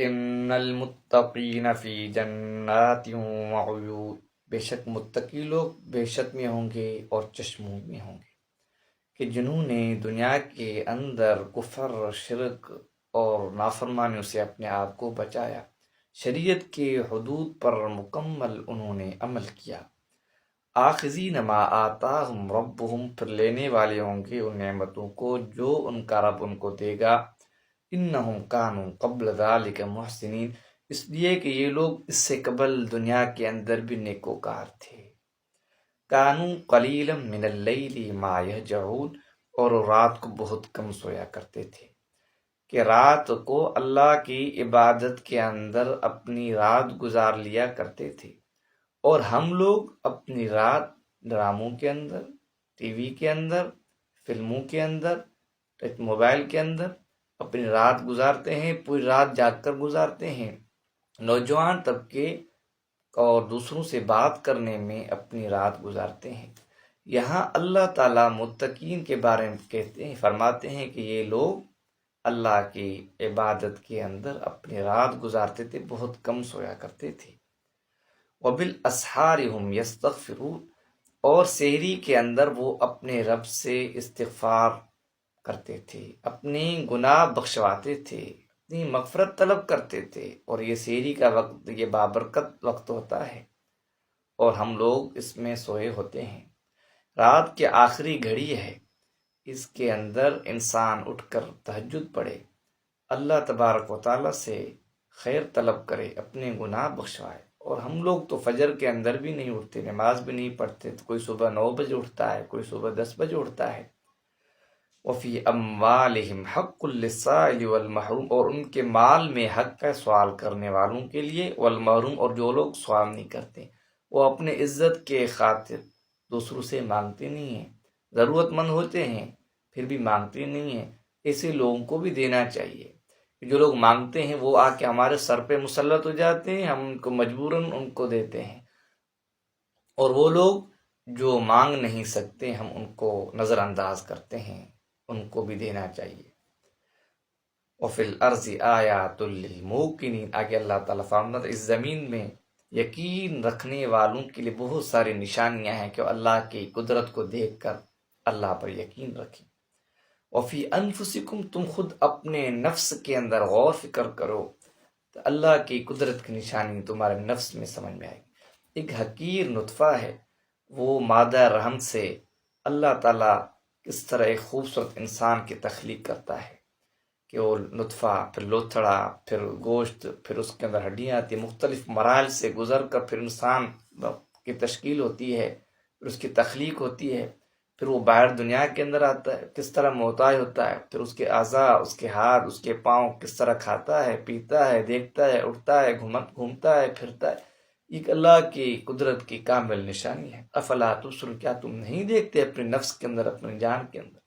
ان المتقین فی جنات وعیون، بے شک متقی لوگ بہشت میں ہوں گے اور چشموں میں ہوں گے، کہ جنہوں نے دنیا کے اندر کفر، شرک اور نافرمانیوں سے اپنے آپ کو بچایا، شریعت کے حدود پر مکمل انہوں نے عمل کیا، آخذین ما آتاہم ربہم، پھر لینے والے ہوں گے ان نعمتوں کو جو ان کا رب ان کو دے گا، انہم کانوا قبل ذالک محسنین، اس لیے کہ یہ لوگ اس سے قبل دنیا کے اندر بھی نیکوکار تھے، کانوا قلیلا من اللیل ما یہجعون، اور رات کو بہت کم سویا کرتے تھے، کہ رات کو اللہ کی عبادت کے اندر اپنی رات گزار لیا کرتے تھے، اور ہم لوگ اپنی رات ڈراموں کے اندر، ٹی وی کے اندر، فلموں کے اندر، موبائل کے اندر اپنی رات گزارتے ہیں، پوری رات جاگ کر گزارتے ہیں، نوجوان طبقے اور دوسروں سے بات کرنے میں اپنی رات گزارتے ہیں۔ یہاں اللہ تعالیٰ متقین کے بارے میں کہتے ہیں، فرماتے ہیں کہ یہ لوگ اللہ کی عبادت کے اندر اپنی رات گزارتے تھے، بہت کم سویا کرتے تھے۔ وَبِالْأَسْحَارِ هُمْ يَسْتَغْفِرُونَ، اور سحری کے اندر وہ اپنے رب سے استغفار کرتے تھے، اپنے گناہ بخشواتے تھے، اپنی مغفرت طلب کرتے تھے، اور یہ سحری کا وقت یہ بابرکت وقت ہوتا ہے، اور ہم لوگ اس میں سوئے ہوتے ہیں۔ رات کے آخری گھڑی ہے، اس کے اندر انسان اٹھ کر تہجد پڑھے، اللہ تبارک و تعالیٰ سے خیر طلب کرے، اپنے گناہ بخشوائے۔ اور ہم لوگ تو فجر کے اندر بھی نہیں اٹھتے، نماز بھی نہیں پڑھتے، تو کوئی صبح 9 بجے اٹھتا ہے، کوئی صبح 10 بجے اٹھتا ہے۔ وفی اموالہم حق للسائل والمحروم، اور ان کے مال میں حق ہے سوال کرنے والوں کے لیے، والمحروم، اور جو لوگ سوال نہیں کرتے، وہ اپنے عزت کے خاطر دوسروں سے مانگتے نہیں ہیں، ضرورت مند ہوتے ہیں پھر بھی مانگتے نہیں ہیں، ایسے لوگوں کو بھی دینا چاہیے۔ جو لوگ مانگتے ہیں وہ آ کے ہمارے سر پہ مسلط ہو جاتے ہیں، ہم ان کو مجبوراً ان کو دیتے ہیں، اور وہ لوگ جو مانگ نہیں سکتے ہم ان کو نظر انداز کرتے ہیں، ان کو بھی دینا چاہیے۔ وفی الارض آیات للموقنین، آگے اللہ تعالیٰ فرماتا ہے اس زمین میں یقین رکھنے والوں کے لیے بہت ساری نشانیاں ہیں کہ اللہ کی قدرت کو دیکھ کر اللہ پر یقین رکھیں۔ وفی انفسکم، تم خود اپنے نفس کے اندر غور فکر کرو تو اللہ کی قدرت کی نشانی تمہارے نفس میں سمجھ میں آئے گی۔ ایک حقیر نطفہ ہے، وہ مادہ رحم سے اللہ تعالیٰ کس طرح ایک خوبصورت انسان کی تخلیق کرتا ہے، کہ وہ نطفہ، پھر لوتھڑا، پھر گوشت، پھر اس کے اندر ہڈیاں آتی ہیں، مختلف مراحل سے گزر کر پھر انسان کی تشکیل ہوتی ہے، پھر اس کی تخلیق ہوتی ہے، پھر وہ باہر دنیا کے اندر آتا ہے، کس طرح محتاج ہوتا ہے، پھر اس کے اعضاء، اس کے ہاتھ، اس کے پاؤں کس طرح کھاتا ہے، پیتا ہے، دیکھتا ہے، اٹھتا ہے، گھومتا ہے، پھرتا ہے، ایک اللہ کی قدرت کی کامل نشانی ہے۔ افلا تبصرون، کیا تم نہیں دیکھتے اپنے نفس کے اندر، اپنی جان کے اندر؟